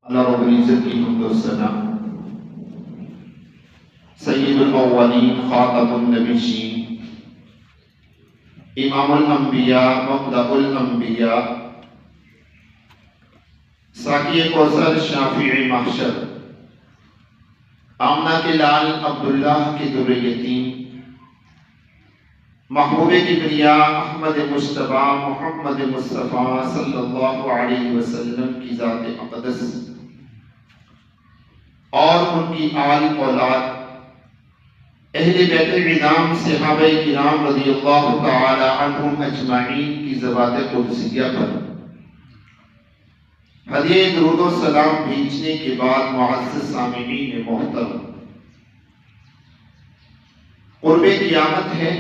اللہ رب العزت کی حمد و ثنا، سید الاولین خاتم النبیین، امام الانبیاء مبدأ الانبیاء، ساقی کوثر شافع محشر، آمنہ کے لال عبداللہ کے در یتیم، محبوب کبریاء احمد مصطفیٰ محمد مصطفیٰ صلی اللہ علیہ وسلم کی ذات اقدس اور ان کی آل اولاد، اہل بیت عظام صحابہ کرام رضی اللہ تعالی عنہم اجمعین کی ذوات قدسیہ پر ہدیہ درود و سلام بھیجنے کے بعد معزز سامعین محترم، قرب قیامت ہے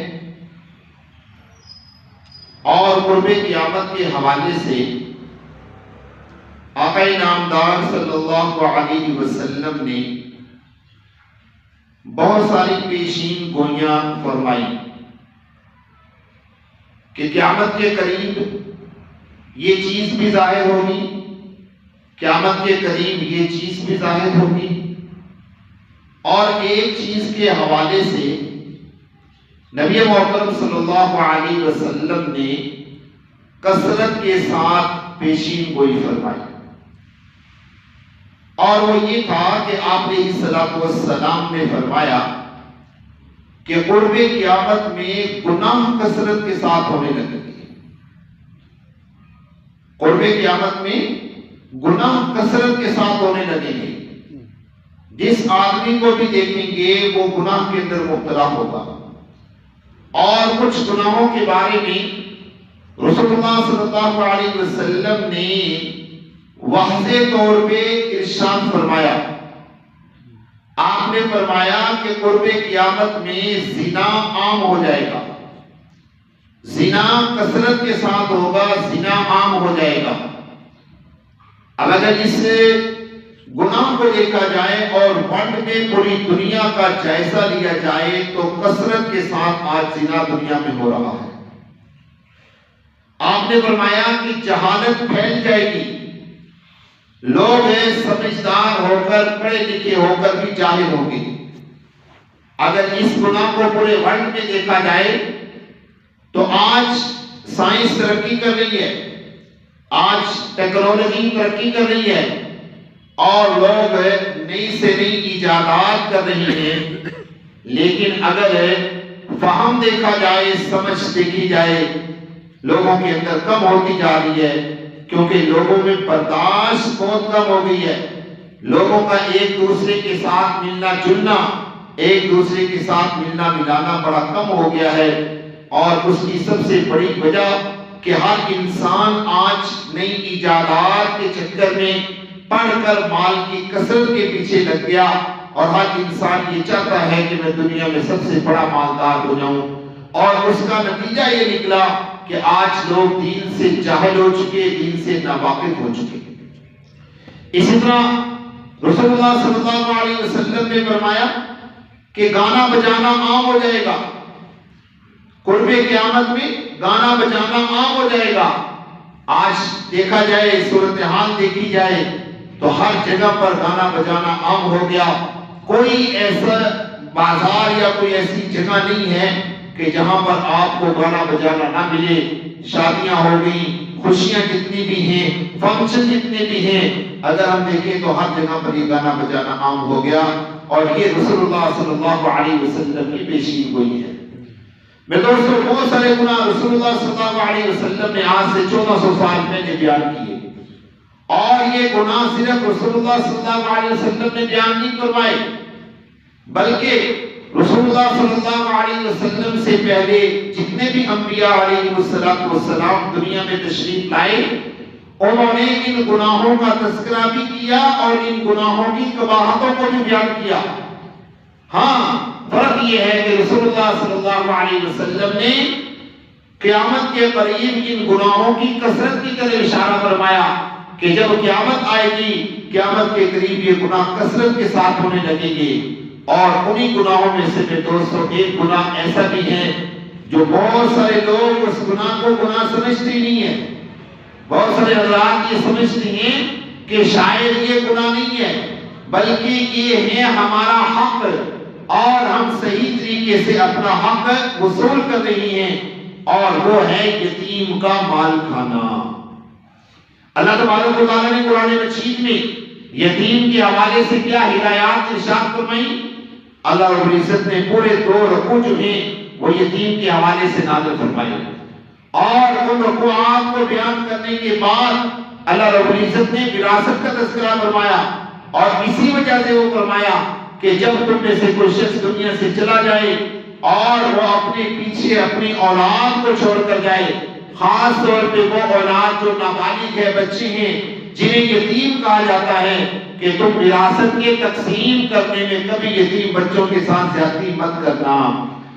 اور قرب قیامت کے حوالے سے آقا نامدار صلی اللہ علیہ وسلم نے بہت ساری پیشین گوئیاں فرمائی کہ قیامت کے قریب یہ چیز بھی ظاہر ہوگی، قیامت کے قریب یہ چیز بھی ظاہر ہوگی، اور ایک چیز کے حوالے سے نبی محترم صلی اللہ علیہ وسلم نے کثرت کے ساتھ پیشین گوئی فرمائی، اور وہ یہ تھا کہ آپ علیہ السلام نے فرمایا کہ قرب قیامت میں گناہ کثرت کے ساتھ ہونے لگیں گے۔ قرب قیامت میں گناہ کثرت کے ساتھ ہونے لگیں گے، جس آدمی کو بھی دیکھیں گے وہ گناہ کے اندر مبتلا ہوگا، اور کچھ گناہوں کے بارے میں رسول اللہ صلی اللہ علیہ وسلم نے واضح طور پہ ارشاد فرمایا۔ آپ نے فرمایا کہ قرب قیامت میں زنا عام ہو جائے گا، زنا کثرت کے ساتھ ہوگا، زنا عام ہو جائے گا۔ اب اگر اس گناہ کو دیکھا جائے اور ورلڈ میں پوری دنیا کا جائزہ لیا جائے تو کثرت کے ساتھ آج زنا دنیا میں ہو رہا ہے۔ آپ نے فرمایا کہ جہالت پھیل جائے گی، لوگ سمجھدار ہو کر پڑھے لکھے ہو کر بھی جاہل ہوں گے۔ اگر اس گناہ کو پورے ورلڈ میں دیکھا جائے تو آج سائنس ترقی کر رہی ہے، آج ٹیکنالوجی ترقی کر رہی ہے، اور لوگ نئی سے نئی ایجادات کر رہے ہیں، لیکن اگر فہم دیکھا جائے، سمجھ دیکھی جائے، لوگوں کے اندر کم ہوتی جا رہی ہے، کیونکہ لوگوں میں برداشت بہت کم ہو گئی ہے۔ لوگوں کا ایک دوسرے کے ساتھ ملنا جلنا، ایک دوسرے کے ساتھ ملنا ملانا بڑا کم ہو گیا ہے، اور اس کی سب سے بڑی وجہ کہ ہر انسان آج نئی ایجادات کے چکر میں پڑھ کر مال کی کثرت کے پیچھے لگ گیا، اور ہر انسان یہ چاہتا ہے کہ میں دنیا میں سب سے بڑا مالدار ہو جاؤں، اور اس کا نتیجہ یہ نکلا کہ آج لوگ دین سے جاہل ہو چکے، دین سے ناواقف ہو چکے۔ اسی طرح رسول اللہ صلی اللہ علیہ وسلم نے فرمایا کہ گانا بجانا عام ہو جائے گا، قرب قیامت میں گانا بجانا عام ہو جائے گا۔ آج دیکھا جائے، صورتحال دیکھی جائے تو ہر جگہ پر گانا بجانا عام ہو گیا۔ کوئی ایسا بازار یا کوئی ایسی جگہ نہیں ہے کہ جہاں پر آپ کو گانا بجانا نہ ملے۔ شادیاں ہو گئی، خوشیاں جتنی بھی ہیں، فنکشن جتنے بھی ہیں، اگر ہم دیکھیں تو ہر جگہ پر یہ گانا بجانا عام ہو گیا، اور یہ رسول اللہ صلی اللہ علیہ وسلم کی پیشین گوئی ہے۔ میں دوستوں، بہت سارے گناہ رسول اللہ صلی اللہ علیہ وسلم نے آج سے 1400 سال پہلے بیان کیے، اور یہ گناہ صرف رسول اللہ صلی اللہ علیہ وسلم نے بیان نہیں فرمائے، بلکہ رسول اللہ صلی اللہ علیہ وسلم سے پہلے جتنے بھی انبیاء علیہ السلام دنیا میں تشریف لائے، انہوں نے ان گناہوں کا تذکرہ بھی کیا اور ان گناہوں کی قباحتوں کو بھی بیان کیا۔ ہاں، فرق یہ ہے کہ رسول اللہ صلی اللہ علیہ وسلم نے قیامت کے قریب ان گناہوں کی کثرت کی طرف اشارہ فرمایا کہ جب قیامت آئے گی، قیامت کے قریب یہ گناہ کثرت کے ساتھ ہونے لگیں گے، اور انہی گناہوں میں سے میں دوستوں ایک گناہ ایسا بھی ہے جو بہت سارے لوگ اس گناہ کو گناہ سمجھتے نہیں ہیں۔ بہت سارے حضرات یہ سمجھتے ہیں کہ شاید یہ گناہ نہیں ہے، بلکہ یہ ہے ہمارا حق اور ہم صحیح طریقے سے اپنا حق وصول کر رہی ہیں، اور وہ ہے یتیم کا مال کھانا۔ اللہ تبارک و تعالیٰ نے قرآن مجید میں یتیم کے حوالے سے کیا ہدایات ارشاد فرمائی؟ اللہ رب العزت نے پورے 2 رکوع جو ہیں وہ یتیم کے حوالے سے نازل فرمائے، اور ان رکوعات کو بیان کرنے کے بعد اللہ رب العزت نے وراثت کا تذکرہ فرمایا، اور اسی وجہ سے وہ فرمایا کہ جب تم میں سے کوئی شخص دنیا سے چلا جائے اور وہ اپنے پیچھے اپنی اولاد کو چھوڑ کر جائے، خاص طور پہ وہ اولاد جو نابالغ ہے، بچے ہیں، جنہیں یتیم کہا جاتا ہے، کہ تم وراثت کے تقسیم کرنے میں کبھی یتیم بچوں کے ساتھ زیادتی مت کرنا،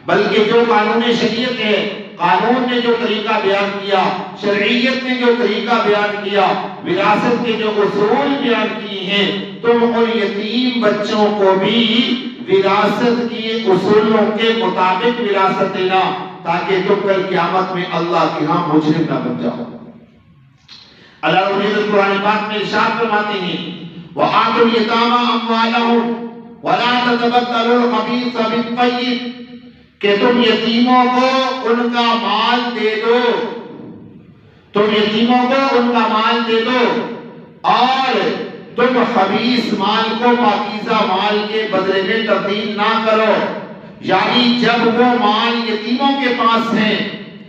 بلکہ جو قانون شریعت ہے، قانون نے جو طریقہ بیان کیا، شرعیت نے جو طریقہ بیان کیا، وراثت کے جو اصول بیان کیے ہیں، تم ان یتیم بچوں کو بھی وراثت کی اصولوں کے مطابق وراثت دینا، تاکہ تم کل قیامت میں اللہ کے ہاں مجرم نہ بن جاؤ۔ اللہ رب العزت قرآن پاک میں ارشاد فرماتے ہیں وَآتُوا الْيَتَامَى أَمْوَالَهُمْ وَلَا تَتَبَدَّلُوا الْخَبِيثَ بِالطَّيِّبِ، کہ تم یتیموں کو ان کا مال دے دو، تم یتیموں کو ان کا مال دے دو، اور تم خبیث مال کو پاکیزہ مال کے بدلے میں تبدیل نہ کرو۔ یعنی جب وہ مال یتیموں کے پاس ہے،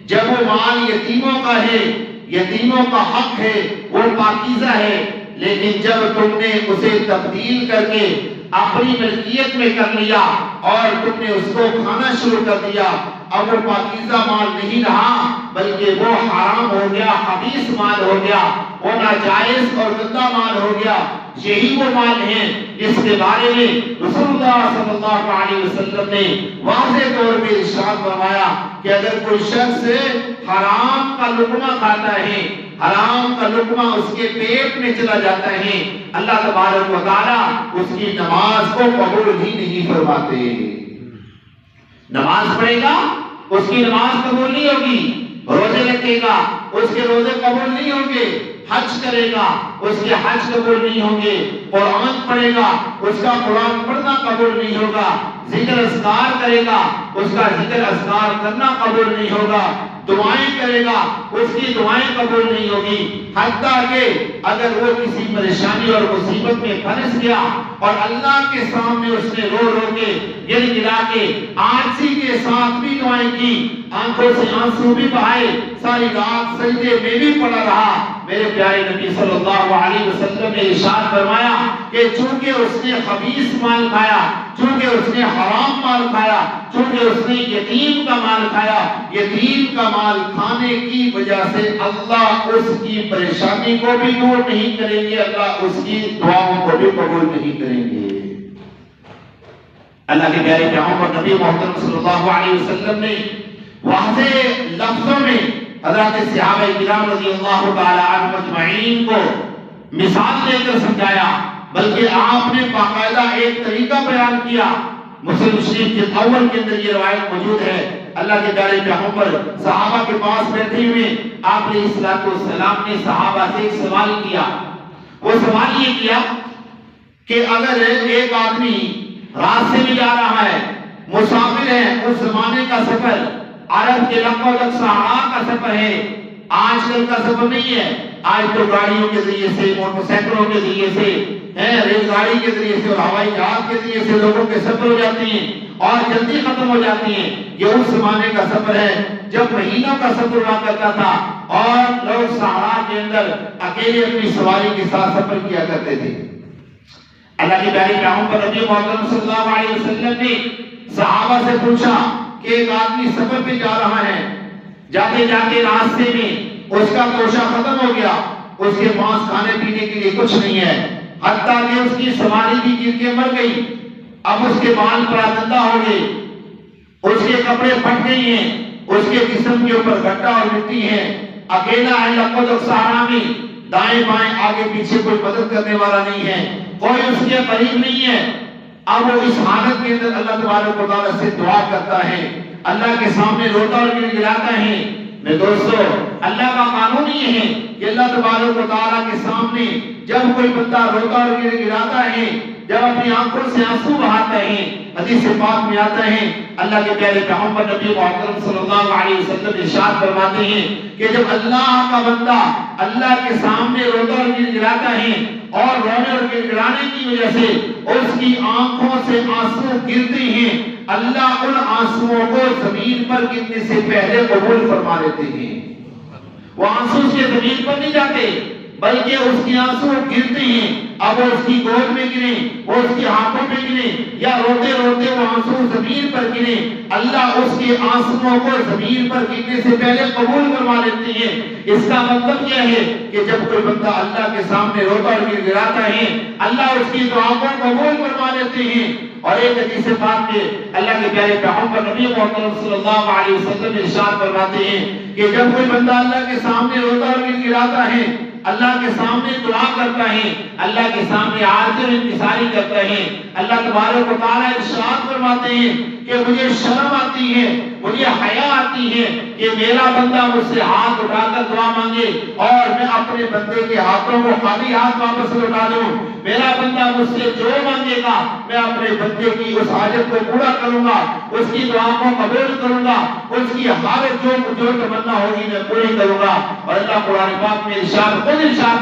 جب وہ مال یتیموں کا ہے، یتیموں کا حق ہے، وہ پاکیزہ ہے، لیکن جب تم نے اسے تبدیل کر کے اپنی ملکیت میں کر لیا اور تم نے اس کو کھانا شروع کر دیا، اب وہ پاکیزہ مال نہیں رہا، بلکہ وہ حرام ہو گیا، خبیث مال ہو گیا، وہ ناجائز اور گندا مال ہو گیا۔ یہی وہ مال ہیں جس کے بارے میں رسول اللہ صلی اللہ علیہ وسلم نے واضح طور پہ ارشاد فرمایا کہ اگر کوئی شخص حرام کا لقمہ کھاتا ہے، حرام کا لقمہ اس کے پیٹ میں چلا جاتا ہے، اللہ تبارک و تعالیٰ اس کی نماز کو قبول ہی نہیں فرماتے۔ نماز پڑھے گا، اس کی نماز قبول نہیں ہوگی، روزے رکھے گا، اس کے روزے قبول نہیں ہوں گے، حج کرے گا، اس کے حج قبول نہیں ہوں گے، قرآن پڑھے گا، اس کا قرآن پڑھنا قبول نہیں ہوگا، ذکر اذکار کرے گا، اس کا ذکر اذکار کرنا قبول نہیں ہوگا، دعائیں کرے گا، اس کی دعائیں قبول نہیں ہوگی، حتیٰ کہ اگر وہ کسی پریشانی اور مصیبت میں پھنس گیا اور اللہ کے سامنے اس نے رو رو کے گر گرا کے عاجزی کے ساتھ بھی دعائیں کی، آنکھوں سے آنسو بھی بہائے، ساری رات سجدے میں بھی پڑا رہا، میرے پیارے نبی صلی اللہ علیہ وسلم نے ارشاد فرمایا کہ چونکہ اس نے خبیث مال کھایا، چونکہ اس نے حرام مال کھایا، چونکہ اس نے یتیم کا مال کھایا، یتیم کا مال کھانے کی وجہ سے اللہ اس کی پریشانی کو بھی دور نہیں کریں گے، اللہ اس کی دعاؤں کو بھی قبول نہیں کریں گے۔ اللہ کے پیارے پیغمبر نبی محترم صلی اللہ علیہ وسلم نے واضح لفظوں میں حضرات صحابہ کرام رضی اللہ تعالی عنہم اجمعین کو مثال دے کر سمجھایا، بلکہ آپ نے باقاعدہ ایک طریقہ بیان کیا۔ مسلم شریف کے اول کے اندر یہ روایت موجود ہے، اللہ کے پیارے پیغمبر صحابہ کے پاس بیٹھے ہوئے آپ علیہ الصلوۃ والسلام نے صحابہ سے ایک سوال کیا۔ وہ سوال یہ کیا کہ اگر ایک آدمی راستے میں جا رہا ہے، مسافر ہے، اس زمانے کا سفر عرب کے لگ صحرا کا سفر ہے، آج کل کا سفر نہیں ہے، آج تو گاڑیوں کے ذریعے سے، موٹر سائیکلوں کے ذریعے سے، ریل گاڑی کے ذریعے سے اور ہوائی جہاز کے ذریعے سے لوگوں کے سفر ہو جاتے ہیں اور جلدی ختم ہو جاتی ہیں۔ یہ اس زمانے کا سفر ہے جب مہینوں کا سفر ہوا کرتا تھا اور لوگ صحرا کے اندر اکیلے اپنی سواری کے ساتھ سفر کیا کرتے تھے۔ اللہ کے پیارے پیغمبر نبی محترم صلی اللہ علیہ وسلم نے صحابہ سے پوچھا کہ ایک آدمی سفر پہ جا رہا ہے، جاتے جاتے راستے میں اس کا توشہ ختم ہو گیا، اس کے پاس کھانے پینے کے لیے کچھ نہیں ہے، حتیٰ کہ اس کی سواری بھی گر کے مر گئی، اب اس کے بال پراگندہ ہو گئے، اس کے کپڑے پھٹ گئی ہیں، اس کے جسم کے اوپر گھٹا اور مٹی ہے، اکیلا ہے لقد صحرا میں، دائیں بائیں آگے پیچھے کوئی مدد کرنے والا نہیں ہے، کوئی اس کے قریب نہیں ہے۔ اب وہ اس حالت کے اندر اللہ تبارک و تعالیٰ سے دعا کرتا ہے، اللہ کے سامنے روتا اور گڑگڑاتا ہے میں دوستو اللہ کا قانون یہ ہے کہ اللہ تبارک و تعالیٰ کے سامنے جب کوئی بندہ روتا اور گراتا ہے، جب اپنی آنکھوں سے آنسو بہاتا ہے، حدیث پاک میں آتا ہے اللہ کے پیارے پیغمبر نبی محترم صلی اللہ علیہ وسلم ارشاد فرماتے ہیں کہ جب اللہ کا بندہ اللہ کے سامنے روتا اور گراتا ہے اور رونے اور گرانے کی وجہ سے اس کی آنکھوں سے آنسو گرتے ہیں، اللہ ان آنسوؤں کو زمین پر گرنے سے پہلے قبول فرما لیتے ہیں۔ وہ آنسو اس کے زمین پر نہیں جاتے بلکہ اس کی آنسو گرتے ہیں، اب وہ اس کی گود میں گرے، وہ اس کی ہاتھوں میں گرے یا روتے روتے وہ آنسو زمین پر گرے، اللہ اس کے آنسوؤں کو زمین پر گرنے سے پہلے قبول فرما لیتے ہیں۔ اس کا مطلب کیا ہے کہ جب کوئی بندہ اللہ کے سامنے روتا اور گراتا ہے، اللہ اس کی دعا کو قبول فرما لیتے ہیں۔ اور ایک حدیث پاک میں اللہ کے پیارے پیغمبر نبی محترم صلی اللہ علیہ وسلم ارشاد فرماتے ہیں کہ جب کوئی بندہ اللہ کے سامنے روتا اور گراتا ہے، اللہ کے سامنے دعا کرتا ہے، اللہ کے سامنے عاجز و انکساری کرتا ہے، اللہ تبارک و تعالیٰ ارشاد فرماتے ہیں کہ مجھے شرم آتی ہے، مجھے حیا آتی ہے کہ میرا بندہ مجھ سے ہاتھ اٹھا کر دعا مانگے اور میں اپنے بندے کے ہاتھوں کو خالی ہاتھ واپس لوٹا دوں۔ میرا بندہ مجھ سے جو مانگے گا میں اپنے بندے کی اس حاجت کو پورا کروں گا، اس کی دعا کو قبول کروں گا، اس کی حاجت جو تمنا ہوگی میں پوری کروں گا۔ اور اللہ قرآن پاک میں ارشاد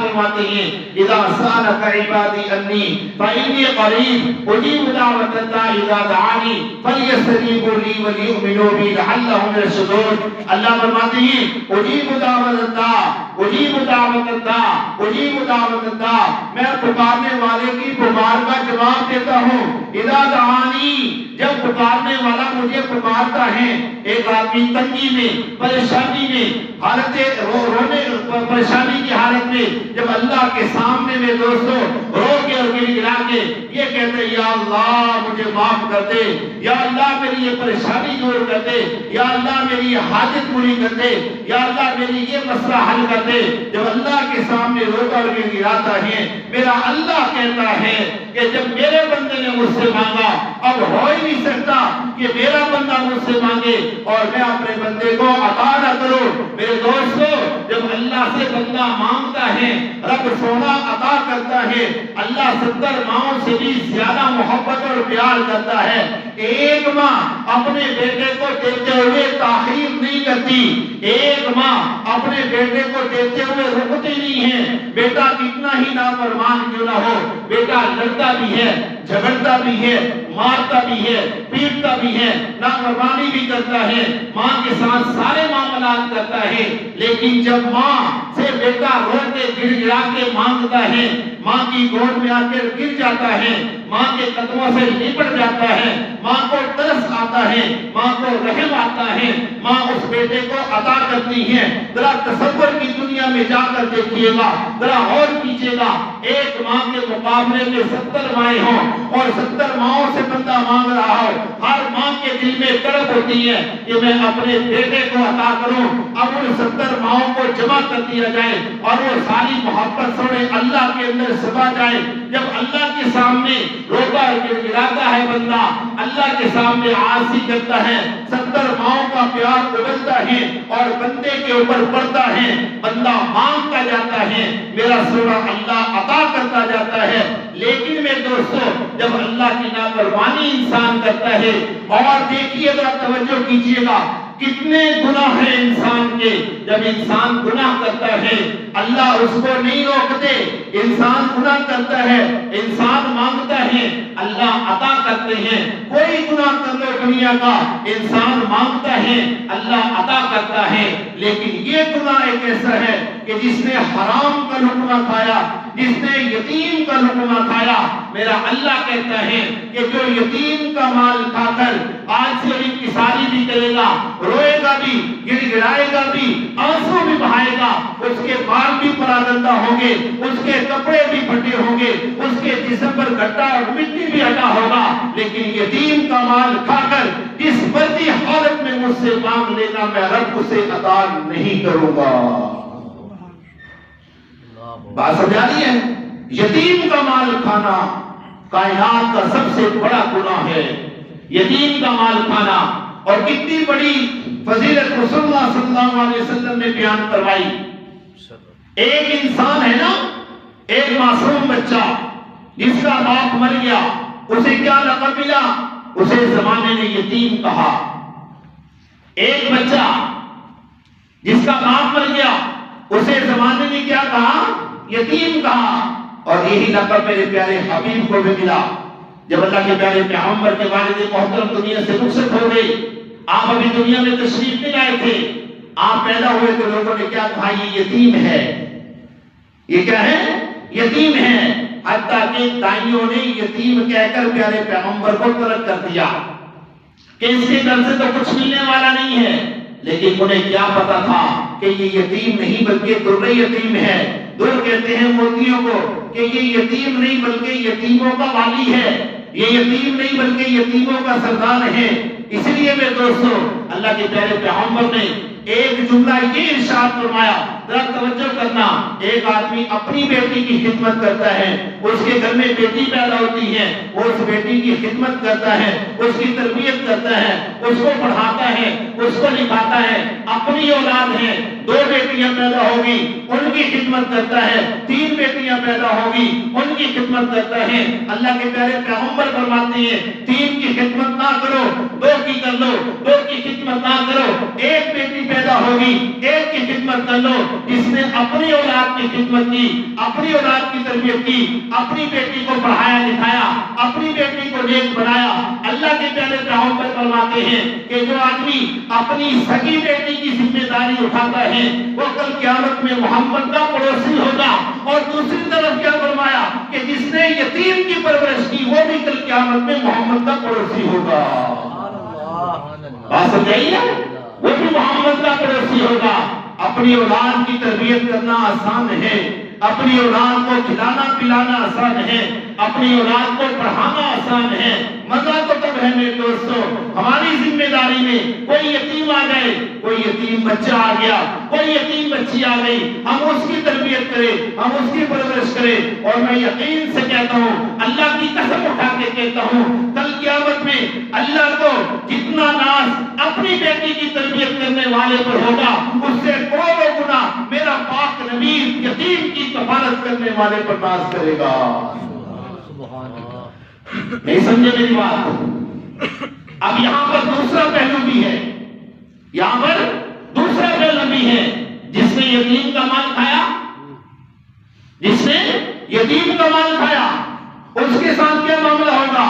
فرماتے ہیں اذا سألك عبادی انی فإنی قریب اجیب دعوت الداع اذا دعانی فلیستجیبوا لی ولیؤمنوا بی لعلهم یرشدون۔ اللہ فرماتے ہیں اجیب دعوت الداع، اجیب دعوت الداع، اجیب دعوت الداع، میں پکارنے والے کی پکار کا جواب دیتا ہوں۔ اذا دعانی، جب پکارنے والا مجھے پکارتا ہے، ایک آدمی تنگی میں، پریشانی میں، حالت رونے پریشانی کی حالت میں جب اللہ کے سامنے میں دوستو رو کے اور گڑگڑا کے یہ کہتے یا اللہ مجھے معاف کر دے، یا اللہ میری یہ پریشانی دور کر دے، یا اللہ میری یہ حاجت پوری کر دے، یا اللہ میری یہ مسئلہ حل کر دے، جب اللہ کے سامنے روتا اور گڑگڑاتا ہے، میرا اللہ کہتا ہے کہ جب میرے بندے نے مجھ سے مانگا، اب ہو ہی نہیں سکتا کہ میرا بندہ مجھ سے مانگے اور میں اپنے بندے کو عطا نہ کروں۔ میرے دوستو جب اللہ سے بندہ مانگتا ہے رب سونا عطا کرتا ہے۔ اللہ 70 ماؤں سے بھی زیادہ محبت اور پیار کرتا ہے۔ ایک ماں اپنے بیٹے کو دیتے ہوئے تاخیر نہیں کرتی، ایک ماں اپنے بیٹے کو دیتے ہوئے رکتی نہیں ہے، بیٹا کتنا ہی نافرمان کیوں نہ ہو، بیٹا لڑتا بھی ہے، جھگڑتا بھی ہے، مارتا بھی ہے، پیٹتا بھی ہے، نافرمانی بھی کرتا ہے، ماں کے ساتھ سارے معاملات کرتا ہے، لیکن جب ماں سے بیٹا رو کے گڑ گڑا کے مانگتا ہے، ماں کی گود میں آ کر گر جاتا ہے، ماں کے قدموں سے لپٹ جاتا ہے، ماں کو ترس آتا ہے، ماں کو رحم آتا ہے، ماں اس بیٹے کو عطا کرتی ہے۔ ذرا تصور کی دنیا میں جا کر دیکھیے گا، ذرا اور کیجیے گا، ایک ماں کے مقابلے میں 70 مائیں ہوں اور 70 ماؤں سے بندہ مانگ رہا ہو، ہر ماں کے دل میں تڑپ ہوتی ہے کہ میں اپنے بیٹے کو عطا کروں۔ اب ان 70 ماؤں کو جمع کر دیا جائے اور وہ ساری محبت سوڑے اللہ کے اندر سما جائے۔ جب اللہ کے سامنے روتا اور گڑگڑاتا ہے بندہ، اللہ کے سامنے عاجزی کرتا ہے، 70 ماؤں کا پیار ابلتا ہے اور بندے کے اوپر پڑتا ہے، بندہ مانگتا جاتا ہے، میرا سونا اللہ عطا کرتا جاتا ہے۔ لیکن میرے دوستو جب اللہ کی نافرمانی انسان کرتا ہے، اور دیکھیے گا توجہ کیجیے گا کتنے گناہ ہیں انسان کے، جب انسان گناہ کرتا ہے اللہ اس کو نہیں روکتے، انسان گناہ کرتا ہے، انسان مانگتا ہے، اللہ عطا کرتے ہیں۔ کوئی گناہ کر لو دنیا کا، انسان مانگتا ہے، اللہ عطا کرتا ہے۔ لیکن یہ گناہ ایک ایسا ہے کہ جس نے حرام کا لقمہ کھایا، جس نے یتیم کا لقمہ کھایا، میرا اللہ کہتا ہے کہ جو یتیم کا مال کھا کر آج سے انکساری بھی کرے گا، روئے گا بھی، گڑ گڑائے گا بھی، آنسو بھی بہائے گا، اس کے بال بھی پراگندہ ہوں گے، اس کے کپڑے بھی پھٹے ہوں گے، اس کے جسم پر گھٹا اور مٹی بھی ہٹا ہوگا، لیکن یتیم کا مال کھا کر اس بردی حالت میں مجھ سے مانگ لینا، میں رب اسے عطا نہیں کروں گا۔ بات سمجھا رہی ہے؟ یتیم کا مال کھانا کائنات کا سب سے بڑا گناہ ہے، یتیم کا مال کھانا۔ اور کتنی بڑی فضیلت رسول اللہ صلی اللہ علیہ وسلم نے بیان کروائی. ایک انسان ہے نا، ایک معصوم بچہ جس کا باپ مر گیا، اسے کیا لقب ملا؟ اسے زمانے نے یتیم کہا. ایک بچہ جس کا باپ مر گیا، اسے زمانے نے کیا کہا؟ یتیم کہا. اور یہی لقب میرے پیارے حبیب کو بھی ملا. جب اللہ کے پیارے پیغمبر کے والد محترم دنیا سے رخصت ہو گئی، آپ ابھی دنیا میں تشریف نہیں لائے تھے، آپ پیدا ہوئے تو لوگوں نے کیا کہا؟ یہ یتیم ہے. یہ کیا ہے؟ یتیم ہے. حتیٰ کہ دائیوں نے یتیم کہہ کر پیارے پیغمبر کو ترک کر دیا کہ اس کے گھر سے تو کچھ ملنے والا نہیں ہے. لیکن انہیں کیا پتا تھا کہ یہ یتیم نہیں بلکہ در یتیم ہے. در کہتے ہیں موتیوں کو کہ یہ یتیم نہیں بلکہ یتیموں کا والی ہے، یہ یتیم نہیں بلکہ یتیموں کا سردار ہے. اس لیے میں دوستو، اللہ کے پیارے پیغمبر نے ایک جملہ یہ ارشاد فرمایا، ذرا توجہ کرنا. ایک آدمی اپنی بیٹی کی خدمت کرتا ہے، اس کے گھر میں بیٹی پیدا ہوتی ہے، وہ اس بیٹی کی خدمت کرتا ہے، اس کی تربیت کرتا ہے، اس کو پڑھاتا ہے، اس کو لکھاتا ہے. اپنی اولاد ہے، 2 بیٹیاں پیدا ہوگی، ان کی خدمت کرتا ہے. 3 بیٹیاں پیدا ہوگی، ان کی خدمت کرتا ہے. اللہ کے پیارے پیغمبر فرماتے ہیں 3 کی خدمت نہ کرو، 2 کی کر لو. 2 کی خدمت نہ کرو، 1 بیٹی پیدا ہوگی، 1 کی خدمت کر لو. جس نے اپنی اولاد کی خدمت کی، اپنی اولاد کی تربیت کی، اپنی بیٹی کو پڑھایا لکھایا، اپنی بیٹی کو نیک بنایا. اللہ کے پیارے پیغمبر فرماتے ہیں کہ جو آدمی اپنی سگی بیٹی کی ذمہ داری اٹھاتا ہے وہ کل قیامت میں محمد کا پڑوسی ہوگا. اور دوسری طرف کیا فرمایا کہ جس نے یتیم کی پرورش کی وہ بھی کل قیامت میں محمد کا پڑوسی ہوگا. بات سمجھائیے، وہ بھی محمد کا پڑوسی ہوگا. اپنی اولاد کی تربیت کرنا آسان ہے، اپنی اولاد کو کھلانا پلانا آسان ہے، اپنی اولاد کو پڑھانا آسان ہے. مزہ تو تب ہے میرے دوستو ہماری ذمہ داری میں کوئی یتیم آ گئے، کوئی یتیم بچہ آ گیا، کوئی یتیم بچی آ گئی، ہم اس کی تربیت کریں، ہم اس کی پرورش کریں. اور میں یقین سے کہتا ہوں، اللہ کی قسم اٹھا کے کہتا ہوں، کل قیامت میں اللہ کو جتنا ناز اپنی بیٹی کی تربیت کرنے والے پر ہوگا، اس سے کروڑوں گنا میرا پاک نبی یتیم کی کفالت کرنے والے پر ناز کرے گا. نہیں سمجھے میری بات؟ اب یہاں پر دوسرا پہلو بھی ہے، یہاں پر دوسرا پہلو بھی ہے. جس نے یتیم کا مال کھایا، جس نے یتیم کا مال کھایا، اس کے ساتھ کیا معاملہ ہوگا؟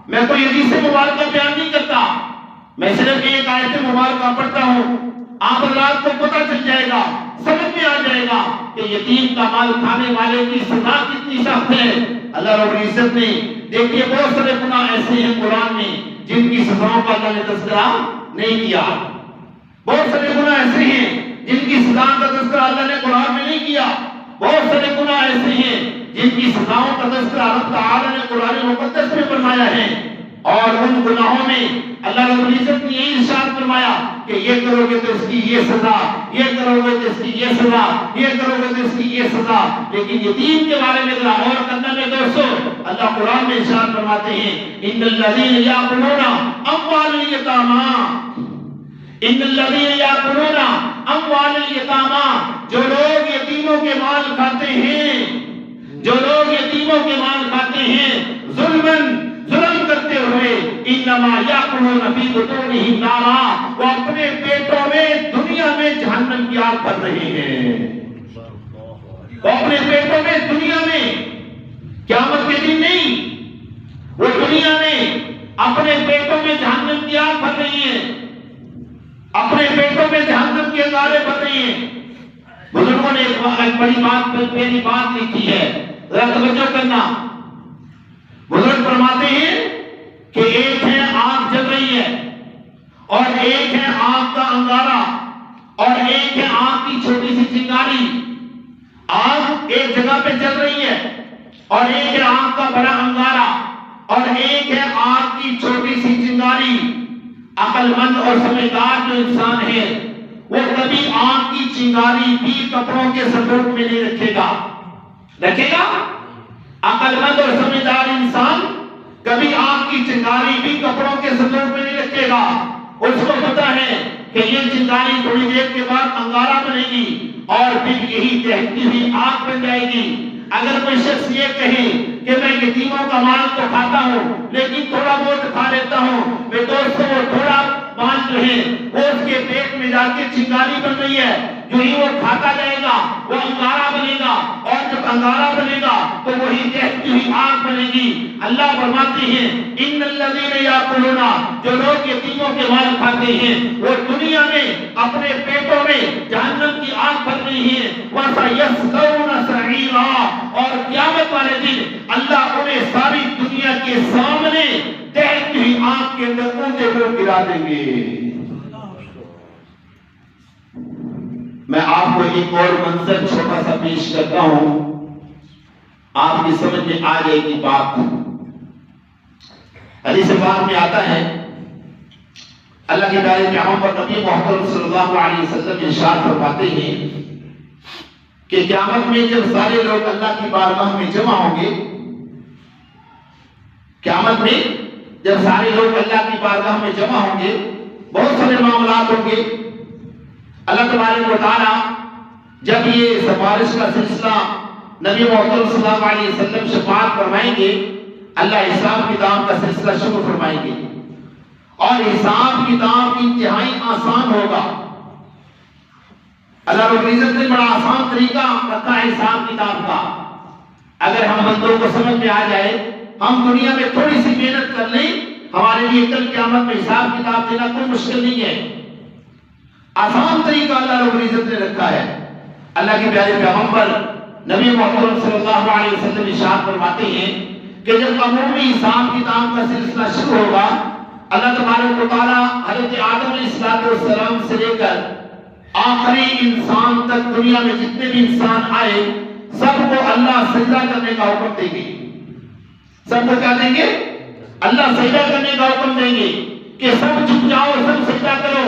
میں کوئی حدیث مبارکہ بیان نہیں کرتا، میں صرف ایک آیت مبارکہ پڑھتا ہوں. آپ حضرات کو پتہ چل جائے گا، سمجھ میں آ جائے گا کہ یتیم کا مال کھانے والے کی سزا کتنی سخت ہے. اللہ رب العزت نے دیکھیے بہت سارے گناہ ایسے ہیں قرآن میں جن کی سزاؤں کا اللہ نے تذکرہ نہیں کیا. بہت سارے گناہ ایسے ہیں جن کی سزاؤں کا تذکرہ اللہ نے قرآن میں نہیں کیا. بہت سارے گناہ ایسے ہیں جن کی سزاؤں کا تذکرہ اللہ تعالی نے قرآن مقدس میں فرمایا ہے. اور ان گناہوں میں اللہ رب العزت نے یہ ارشاد فرمایا کہ یہ کرو گے تو اس کی یہ سزا، یہ کرو گے تو اس کی یہ سزا، یہ کرو گے تو اس کی یہ سزا. لیکن یتیم کے بارے میں ذرا غور کرنا میں دوستو، اللہ قرآن میں ارشاد فرماتے ہیں ان الذین یاکلون اموال الیتامی، ان الذین یاکلون اموال الیتامی، جو لوگ یتیموں کے مال کھاتے ہیں، جو لوگ یتیموں کے مال کھاتے ہیں ظلم کرتے ہوئے، انما یاکلون فی بطونہم نارا، وہ اپنے پیٹوں میں دنیا میں جہنم کی آگ بھر رہے ہیں. وہ اپنے پیٹوں میں دنیا میں، قیامت کے دن نہیں، وہ دنیا میں اپنے پیٹوں میں جہنم کی آگ بھر رہی ہیں، اپنے پیٹوں میں جہنم کے غارے بھر رہی ہیں. بزرگوں نے ایک بڑی بات میری بات لکھی ہے، ذرا توجہ کرنا. بزرگ فرماتے ہیں کہ ایک ہے آگ جل رہی ہے، اور ایک ہے آگ کا انگارہ، اور ایک ہے آگ کی چھوٹی سی چنگاری. آگ ایک جگہ پہ جل رہی ہے، اور ایک ہے آگ کا بڑا انگارہ، اور ایک ہے آگ کی چھوٹی سی چنگاری. عقل مند اور سمجھدار جو انسان ہے وہ کبھی آگ کی چنگاری بھی کپڑوں کے صندوق میں نہیں رکھے گا. رکھے گا؟ عقل مند اور سمجھدار انسان کبھی آگ کی چنگاری بھی کپڑوں کے صندوق میں نہیں رکھے گا. اس کو پتا ہے کہ یہ چنگاری تھوڑی دیر کے بعد انگارہ بنے گی اور پھر یہی دہتی ہوئی آگ بن جائے گی۔ اگر کوئی شخص یہ کہے کہ میں یتیموں کا مال تو کھاتا ہوں لیکن تھوڑا بہت کھا لیتا ہوں، میں دوستوں وہ تھوڑا مال جو ہے وہ اس کے پیٹ میں جا کے چنگاری بن رہی ہے، جو ہی وہ کھاتا جائے گا وہ انگارہ بنے گا، اور جب انگارہ بنے گا تو وہی دہتی ہوئی آگ بنے گی۔ اللہ فرماتے ہیں ان الذین یاکلون، جو لوگ یتیموں کے مال کھاتے ہیں وہ دنیا میں اپنے پیٹوں میں جہنم کی آگ بھر رہی ہیں، وَسَيَصْلَوْنَ سَعِيرًا، اور قیامت والے دن اللہ انہیں ساری دنیا کے سامنے دہتی ہوئی آگ کے اندر اونچے پر گرا دیں گے۔ میں آپ کو ایک اور منظر چھوٹا سا پیش کرتا ہوں، آپ کی سمجھ میں آ جائے گی بات۔ حدیث پاک میں آتا ہے، اللہ کے پیارے پیغمبر نبی محترم صلی اللہ علیہ وسلم ارشاد فرماتے ہیں کہ قیامت میں جب سارے لوگ اللہ کی بارگاہ میں جمع ہوں گے، قیامت میں جب سارے لوگ اللہ کی بارگاہ میں جمع ہوں گے، بہت سارے معاملات ہوں گے۔ اللہ تبارک و تعالی جب یہ سفارش کا سلسلہ نبی محترم صلی اللہ علیہ وسلم شفاعت فرمائیں گے، اللہ حساب کتاب کا سلسلہ شروع فرمائیں گے، اور حساب کتاب انتہائی آسان ہوگا۔ اللہ رب العزت نے بڑا آسان طریقہ رکھا ہے حساب کتاب کا۔ اگر ہم بندوں کو سمجھ میں آ جائے، ہم دنیا میں تھوڑی سی محنت کر لیں، ہمارے لیے کل قیامت میں حساب کتاب دینا کوئی مشکل نہیں ہے۔ آسان طریقہ اللہ رب العزت نے رکھا ہے۔ اللہ کے پیارے پیغمبر نبی محترم صلی اللہ علیہ وسلم ارشاد فرماتے ہیں کہ جب عمومی حساب کتاب کا سلسلہ شروع ہوگا، اللہ تبارک و تعالیٰ حضرت آدم علیہ السلام سے لے کر آخری انسان تک دنیا میں جتنے بھی انسان آئے سب کو اللہ سجدہ کرنے کا حکم دیں گے۔ سب کو کیا دیں گے؟ اللہ سجدہ کرنے کا حکم دیں گے کہ سب جھک جاؤ، سب سجدہ کرو۔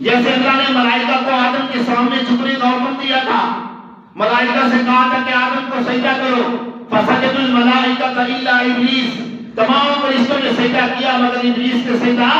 جیسے اللہ نے ملائکہ کو آدم کے سامنے جھکنے کا حکم دیا تھا، ملائکہ سے کہا تھا کہ آدم کو سجدہ کرو، فسجد الملائکۃ الا ابلیس، تمام فرشتوں نے سجدہ کیا مگر ابلیس نے سجدہ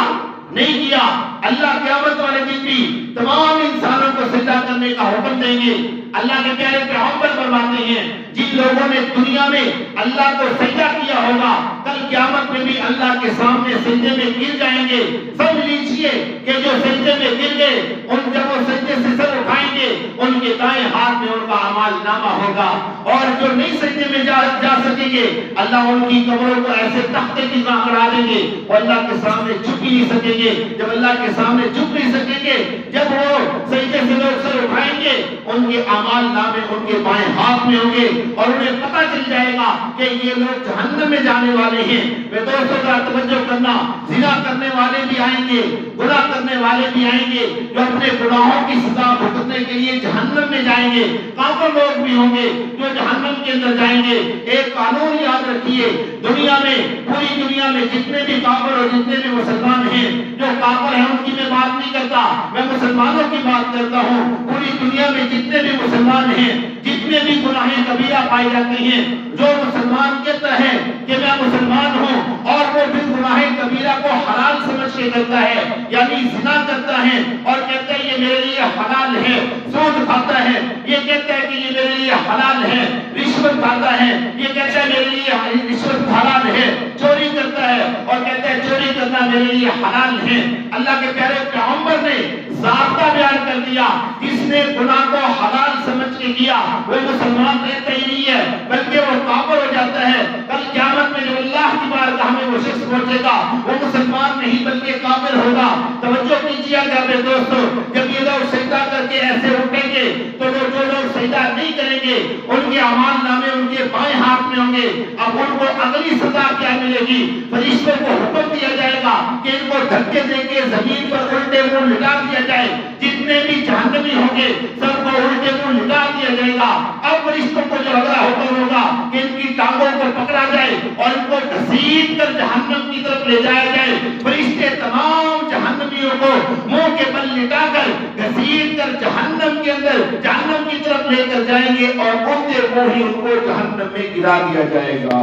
نہیں کیا۔ اللہ قیامت والے دن بھی تمام انسانوں کو سجدہ کرنے کا حکم دیں گے۔ اللہ کے پیارے پیغمبر فرماتے ہیں جن لوگوں نے دنیا میں اللہ کو سجدہ کیا ہوگا کل قیامت میں بھی اللہ کے سامنے سجدے میں گر جائیں گے۔ سمجھ لیجیے کہ جو سجدے میں گر گئے ان جب وہ سجدے سے سر اٹھائیں گے ان کے دائیں ہاتھ میں ان کا اعمال نامہ ہوگا، اور جو نہیں سجدے میں جا سکیں گے اللہ ان کی قبروں کو ایسے تختے کی طرح کرا دیں گے اور اللہ کے سامنے جھک ہی نہیں سکیں گے۔ جب اللہ کے سامنے جھک نہیں سکیں گے، جب وہ سجدے سے لوگ سر اٹھائیں گے ان کے اعمال نامے ان کے بائیں ہاتھ میں ہوں گے اور انہیں پتہ چل جائے گا کہ یہ لوگ جہنم میں جانے والے ہیں۔ میں دوستوں کا توجہ کرنا، زنا کرنے والے بھی آئیں گے، گناہ کرنے والے بھی آئیں گے جو اپنے گناہوں کی سزا بھگتنے کے لیے جہنم میں جائیں گے، کافر لوگ بھی ہوں گے جو جہنم کے اندر جائیں گے۔ ایک قانون یاد رکھیے، دنیا میں پوری دنیا میں جتنے بھی کافر اور جتنے بھی مسلمان ہیں، جو کافر ہیں ان کی میں بات نہیں کرتا، میں مسلمانوں کی بات کرتا ہوں۔ پوری دنیا میں جتنے بھی مسلمان ہیں، جتنے بھی گناہیں کبیرہ پائی جاتی ہیں، جو مسلمان کہتا ہے کہ میں مسلمان ہوں اور وہ پھر گناہ کبیرہ کو حلال سمجھ کے کرتا ہے، یعنی زنا کرتا ہے اور کہتا ہے یہ میرے لیے حلال ہے، سود کھاتا ہے یہ کہتا ہے کہ یہ میرے لیے حلال ہے، رشوت کھاتا ہے یہ کہتا ہے میرے لیے رشوت حلال ہے، چوری کرتا ہے اور کہتا ہے چوری کرنا میرے لیے حلال ہے۔ اللہ کے پیارے پیغمبر نے ضابطہ بیان کر دیا، جس نے گناہ کو حلال سمجھ کے کیا وہ مسلمان رہتا ہی نہیں ہے بلکہ وہ کافر ہو جاتا ہے۔ کل قیامت میں جب اللہ کی بارگاہ میں وہ شخص پہنچے گا وہ مسلمان نہیں بلکہ کافر ہوگا۔ توجہ کیجیے گا میرے دوستو، جب یہ لوگ سجدہ کر کے ایسے اٹھیں گے تو وہ جو لوگ سجدہ نہیں کریں گے ان کے اعمال نامے ان کے بائیں ہاتھ میں ہوں گے۔ اب ان کو اگلی سزا کیا ملے گی؟ فرشتوں کو حکم دیا جائے گا کہ ان کو دھکے دے کے زمین پر الٹے منہ لٹا دیا جائے، جتنے بھی جہنمی ہوں گے سب کو الٹے منہ لٹا دیا جائے گا۔ اب فرشتوں کو جو اگلا حکم ہوگا کہ ان کی ٹانگوں کو پکڑا جائے اور ان کو گھسیٹ کر جہنم کی طرف لے جایا جائے۔ فرشتے تمام جہنمیوں کو منہ کے بل لٹا کر گھسیٹ کر جہنم کے اندر جہنم کی طرف لے کر جائیں گے اور اڑتے ہوئے ان کو جہنم میں گرا دیا جائے گا۔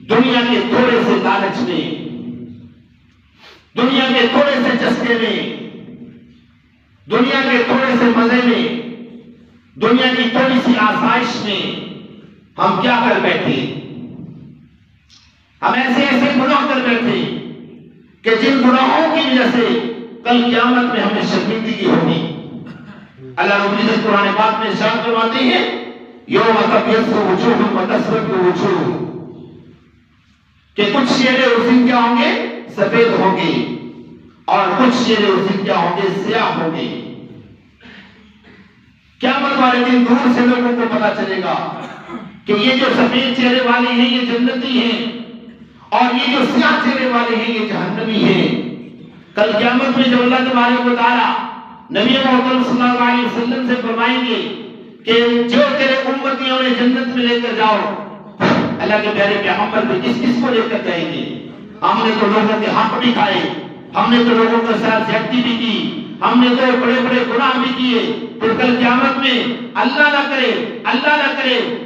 دنیا کے تھوڑے سے لالچ میں، دنیا کے تھوڑے سے چسکے میں، دنیا کے تھوڑے سے مزے میں، دنیا کی تھوڑی سی آسائش میں ہم کیا کر بیٹھے؟ ہم ایسے ایسے گناہ کر بیٹھے کہ جن گناہوں کی وجہ سے کل قیامت میں ہمیں شرمندگی ہوگی۔ اللہ رب العزت قرآن پاک میں ارشاد فرماتے ہیں یوم تبیض وجوہ وتسود وجوہ، کہ کچھ چہرے اس دن کیا ہوں گے؟ سفید ہوں گے، اور کچھ چہرے اس دن کیا ہوں گے؟ سیاہ ہوں گے۔ قیامت والے دن دور سے لوگوں کو پتا چلے گا کہ یہ جو سفید چہرے والے ہیں یہ جنتی ہیں، اور یہ جو سیاہ چہرے والے ہیں یہ جہنمی ہیں۔ کل قیامت میں جب اللہ تبارک و تعالیٰ نبی محترم صلی اللہ علیہ وسلم سے فرمائیں گے کہ جو تیرے امتیوں نے جنت میں لے کر جاؤ، اللہ کے پیارے پیغمبر کو کس کس کو لے کر جائیں گے؟ ہم نے تو لوگوں کے حق بھی کھائے، ہم نے تو لوگوں کے ساتھ زیادتی بھی کی، ہم نے تو بڑے بڑے گناہ بھی کیے۔ پھر کل قیامت میں اللہ نہ کرے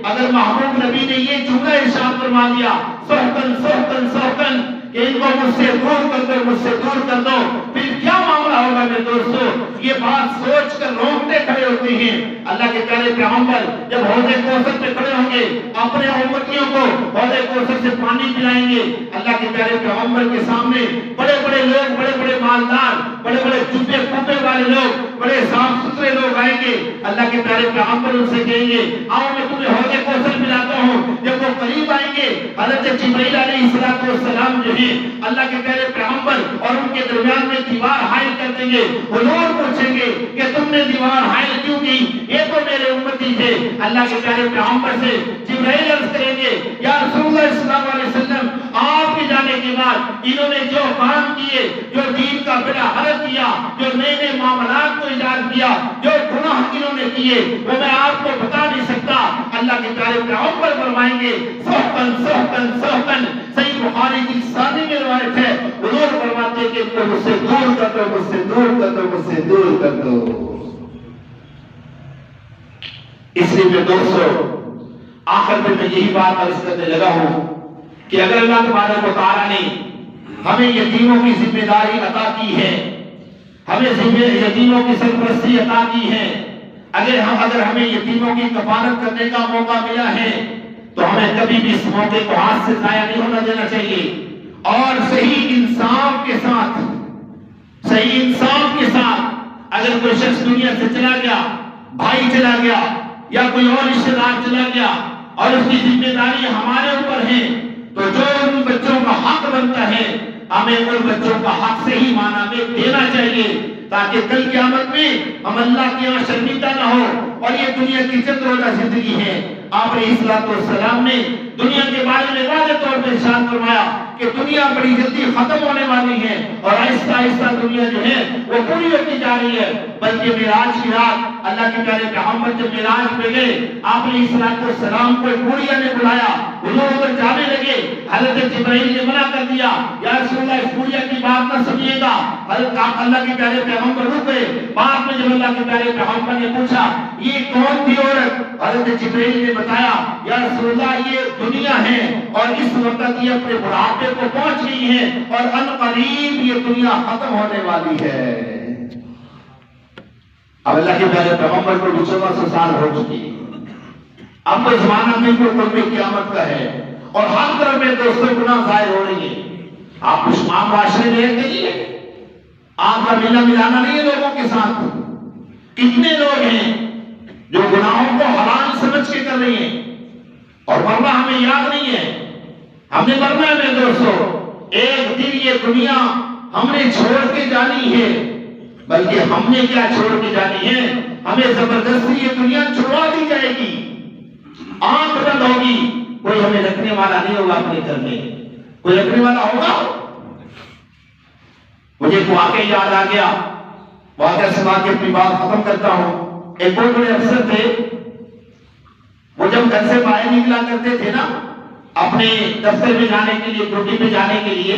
اگر محبوب نبی نے یہ جملہ ارشاد فرما دیا سحقن سحقن سحقن کہ ان کو مجھ سے دور کر دو، مجھ سے دور کر دو، پھر کیا معاملہ ہوگا میرے دوستو؟ یہ بات سوچ کر رونگٹے کھڑے ہوتے ہیں۔ اللہ کے پیارے پیغمبر جب حوض کوثر پہ کھڑے ہوں گے اپنے امتیوں کو حوض کوثر سے پانی پلائیں گے، اللہ کے پیارے پیغمبر کے سامنے بڑے بڑے لوگ، بڑے بڑے مالدار، بڑے بڑے جبے کھوپے والے لوگ، بڑے صاف ستھرے لوگ آئیں گے۔ اللہ کے پیارے پیغمبر ان سے کہیں گے آؤ میں تمہیں حوض کوثر پلاتا ہوں۔ جب وہ قریب آئیں گے حضرت جبرائیل علیہ السلام جو ہیں اللہ کے پیارے پیغمبر اور ان کے درمیان میں دیوار حائل کر دیں گے۔ حضور پوچھیں گے کہ تم نے دیوار حائل کیوں کی؟ یہ تو میرے امتی تھے۔ اللہ کے پیارے پیغمبر سے جبرائیل عرض کریں گے یا رسول اللہ صلی اللہ علیہ وسلم آپ کے جانے کے بعد انہوں نے جو کام کیے، جو دین کا بیڑا غرق کیا، جو نئے نئے معاملات کو ایجاد کیا، جو گناہ انہوں نے کیے وہ میں آپ کو بتا نہیں سکتا۔ اللہ کے پیارے پیغمبر فرمائیں گے سحقن سحقن سحقن۔ صحیح بخاری کی سادی میں روایت ہے، حضور فرماتے ہیں کہ ان کو مجھ سے دور کر دو، مجھ سے دور کر دو، مجھ سے دور کر دو۔ اس لیے میں دوستو آخر میں یہی بات عرض کرنے لگا ہوں کہ اگر اللہ تبارک و تعالیٰ نے ہمیں یتیموں کی ذمہ داری عطا کی ہے، ہمیں یتیموں کی سرپرستی عطا کی ہے، اگر ہمیں یتیموں کی کفالت کرنے کا موقع ملا ہے تو ہمیں کبھی بھی اس موقع کو ہاتھ سے ضائع نہیں ہونا دینا چاہیے، اور صحیح انصاف کے ساتھ اگر کوئی شخص دنیا سے چلا گیا، بھائی چلا گیا یا کوئی اور رشتہ دار چلا گیا اور اس کی ذمہ داری ہمارے اوپر ہے، تو جو ان بچوں کا حق بنتا ہے ہمیں ان بچوں کا حق صحیح معنی میں دینا چاہیے، تاکہ کل قیامت میں ہم اللہ کے یہاں شرمندہ نہ ہو۔ اور یہ دنیا کی چند روزہ زندگی ہے۔ آپ علیہ السلام نے دنیا کے بارے میں واضح طور پر ارشاد فرمایا کہ دنیا بڑی جلدی ختم ہونے والی ہے اور آہستہ آہستہ دنیا جو ہے وہ پوری ہوتی جا رہی ہے۔ بلکہ معراج کی رات اللہ کے پیارے پیغمبر جب معراج پہ گئے، آپ علیہ السلام کو ایک بڑھیا نے بلایا، حضور ادھر جانے لگے، حضرت جبرائیل نے منع کر دیا، یا رسول اللہ اس بڑھیا کی بات نہ سمجھیے گا۔ حضرت اللہ کے پیارے پیغمبر رک گئے۔ بعد میں جب اللہ کے پیارے پیغمبر نے پوچھا یہ کون تھی عورت، حضرت جبرائیل نے بتایا یا رسول اللہ یہ دنیا ہے اور اس وقت یہ اپنے بڑھاپے کو پہنچ گئی ہے اور ان قریب یہ دنیا ختم ہونے والی ہے۔ اب اللہ کے پیارے پیغمبر کو 1400 سال ہو چکی، اب تو زمانہ بالکل قرب قیامت کا ہے اور ہر طرف میں دوستوں گناہ ظاہر ہو رہی ہے۔ آپ کچھ عام معاشرے میں رہتے ہی ہیں، آپ کا ملنا ملانا نہیں ہے لوگوں کے ساتھ۔ کتنے لوگ ہیں جو گناہوں کو حلال سمجھ کے کر رہے ہیں اور مرنا ہمیں یاد نہیں ہے۔ ہم نے مرنا ہے میرے دوستو، ایک دن یہ دنیا ہم نے چھوڑ کے جانی ہے، بلکہ ہم نے کیا چھوڑ کے جانی ہے، ہمیں زبردستی یہ دنیا چھوڑا دی جائے گی۔ آنکھ بند ہوگی، کوئی ہمیں رکھنے والا نہیں ہوگا اپنے گھر میں، کوئی رکھنے والا ہوگا؟ مجھے ایک واقعہ یاد آ گیا، واقعہ سنا کے اپنی بات ختم کرتا ہوں۔ ایک بہت بڑے افسر تھے، وہ جب گھر سے باہر نکلا کرتے تھے نا اپنے دفتر میں جانے کے لیے، ڈیوٹی پہ جانے کے لیے،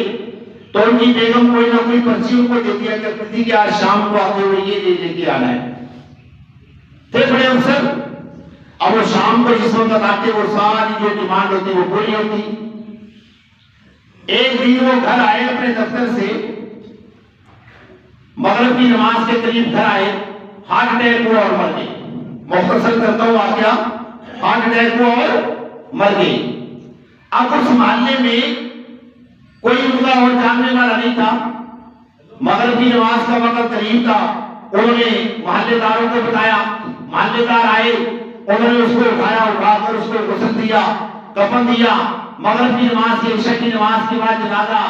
تو ان کی بیگم کوئی نہ کوئی پرچی ان کو دے دیا کرتی تھی کہ آج شام کو آتے ہوئے یہ لے کے آنا ہے۔ تھے بڑے افسر، اب وہ شام کو جس وقت آتے وہ ساری جو ڈیمانڈ ہوتی وہ پوری ہوتی، ایک دن وہ گھر آئے اپنے دفتر سے، مغرب کی نماز کے قریب گھر آئے، ہارٹ اٹیک ہوا اور مر گئے. مختصر کرتا ہوں واقعہ، ہارٹ اٹیک ہوا اور مر گئے. اب اس محلے میں کوئی ان کا اور جاننے والا نہیں تھا، مغرب کی نماز کا وقت قریب تھا. انہوں نے محلے داروں کو بتایا، محلے دار آئے، انہوں نے اس کو اٹھایا، اٹھا کر اس کو غسل دیا، کفن دیا. مغرب کی نماز کی، عشاء کی نماز کے بعد جنازہ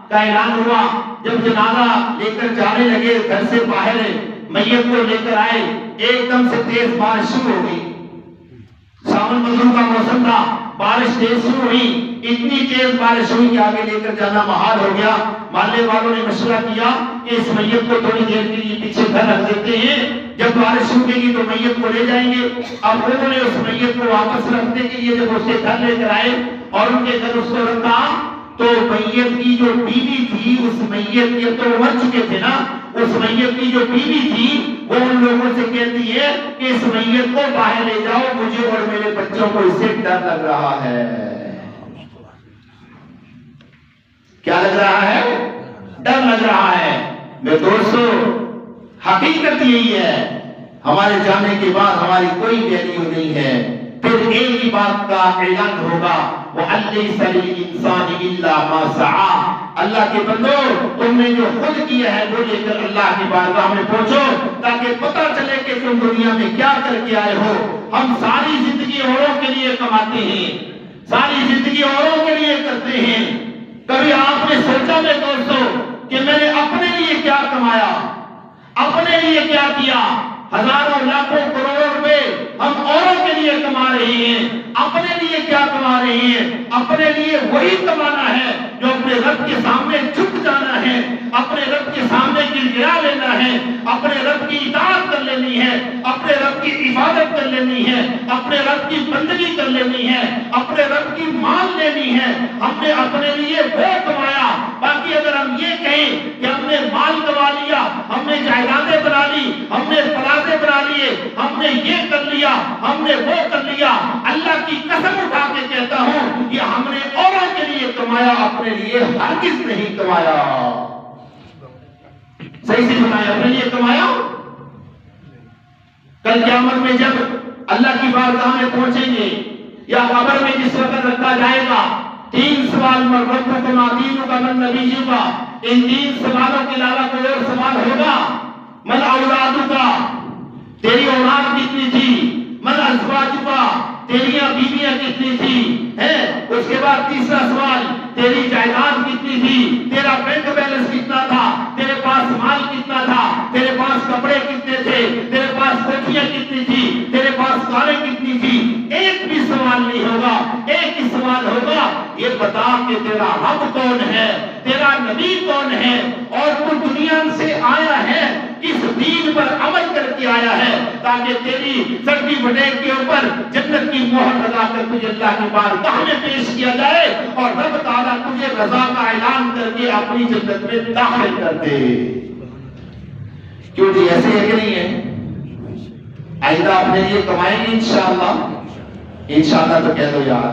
کا اعلان ہوا. جب جنازہ لے کر جانے لگے، گھر سے باہر میت کو لے کر آئے، ایک دم سے تیز بارش شروع ہو گئی. ساون مدعو کا موسم تھا، بارش تیز شروع ہوئی. اتنی تیز بارش ہوئی کہ آگے لے کر جانا محال ہو گیا. محلے والوں نے مشورہ کیا کہ اس میت کو تھوڑی دیر کے لیے پیچھے گھر رکھ دیتے ہیں، جب بارش رکے گی تو میت کو لے جائیں گے. اب انہوں نے اس میت کو واپس رکھنے کے لیے جب اس کے گھر لے کر آئے اور ان کے گھر اس کو رکھا، تو میت کی جو بیوی تھی، اس میت کی، اب تو وہ مر چکے تھے نا، اس میت کی جو بیوی تھی وہ ان لوگوں سے کہتی ہے کہ اس میت کو باہر لے جاؤ، مجھے اور میرے بچوں کو اس سے ڈر لگ رہا ہے. کیا لگ رہا ہے؟ ڈر لگ رہا ہے. میرے دوستو، حقیقت یہی ہے، ہمارے جانے کے بعد ہماری کوئی ویلیو نہیں ہے. پھر ایک ہی بات کا اعلان ہوگا، وَأَلَّيْسَ لِلْإِنسَانِ إِلَّا مَا سَعَىٰ. اللہ کے بندو، تم نے جو خود کیا ہے وہ لے کر اللہ کی بارگاہ میں پہنچو، تاکہ پتہ چلے کہ تم دنیا میں کیا کر کے آئے ہو. ہم ساری زندگی اوروں کے لیے کماتے ہیں، ساری زندگی اوروں کے لیے کرتے ہیں. کبھی آپ نے سوچا میں دوستو کہ میں نے اپنے لیے کیا کمایا، اپنے لیے کیا کیا؟ ہزاروں لاکھوں کروڑوں روپے ہم اوروں کے لیے کما رہے ہیں، اپنے لیے کیا کما رہے ہیں؟ اپنے لیے وہی کمانا ہے جو اپنے رب کے سامنے جھک جانا ہے، اپنے رب کے سامنے گڑگڑا لینا ہے، اپنے رب کی اطاعت کر لینی ہے، اپنے رب کی عبادت کر لینی ہے، اپنے رب کی بندگی کر لینی ہے، اپنے رب کی مان لینی ہے. ہم نے اپنے لیے وہ کمایا. باقی اگر ہم یہ کہیں کہ ہم نے مال کما لیا، ہم نے جائیدادیں بنا لی، ہم نے پلازے بنا لیے، ہم نے یہ کر لیا، ہم نے وہ کر لیا، اللہ کی قسم اٹھا کے کہتا ہوں کہ ہم نے اوروں کے لیے کمایا، اپنے لیے ہرگز نہیں کمایا. صحیح سے بتایا، اپنے لیے کمایا. کل قیامت میں جب اللہ کی بارگاہ میں پہنچیں گے یا قبر میں جس وقت رکھا جائے گا، 3 سوال مربوطوں کا دینوں کا من نبیوں کا. ان 3 سوالوں کے علاوہ کوئی اور سوال ہوگا؟ من اولادوں کا، تیری اولاد کتنی تھی؟ من ازواج کا، تیری بیویاں کتنی تھی؟ اس کے بعد تیسرا سوال، تیری جائیداد کتنی تھی؟ تیرا بینک بیلنس کتنا تھا؟ تیرے پاس مال کتنا تھا؟ تیرے پاس کپڑے کتنے تھے؟ تیرے پاس کوٹھیاں کتنی تھی؟ تیرے پاس کاریں کتنی تھی؟ ایک بھی سوال نہیں ہوگا. ایک ہی سوال ہوگا، یہ بتا کہ تیرا رب کون ہے، تیرا نبی کون ہے، اور تو دنیا سے آیا ہے کس دین پر عمل کر کے آیا ہے، تاکہ تیری سرٹیفکیٹ کے اوپر جنت کی مہر لگا کر تجھے اللہ کی بارگاہ میں پیش کیا جائے اور رب تعالیٰ تجھے رضا کا اعلان کر کے اپنی جنت میں داخل کر دے. کیوں جی، ایسے ہے کہ نہیں ہے؟ آئندہ اپنے لیے کمائیں گے انشاءاللہ. انشاءاللہ تو کہہ دو یار،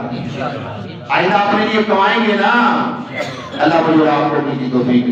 آئندہ اپنے لیے کمائیں گے نا. اللہ مجھے آپ کو کی توفیق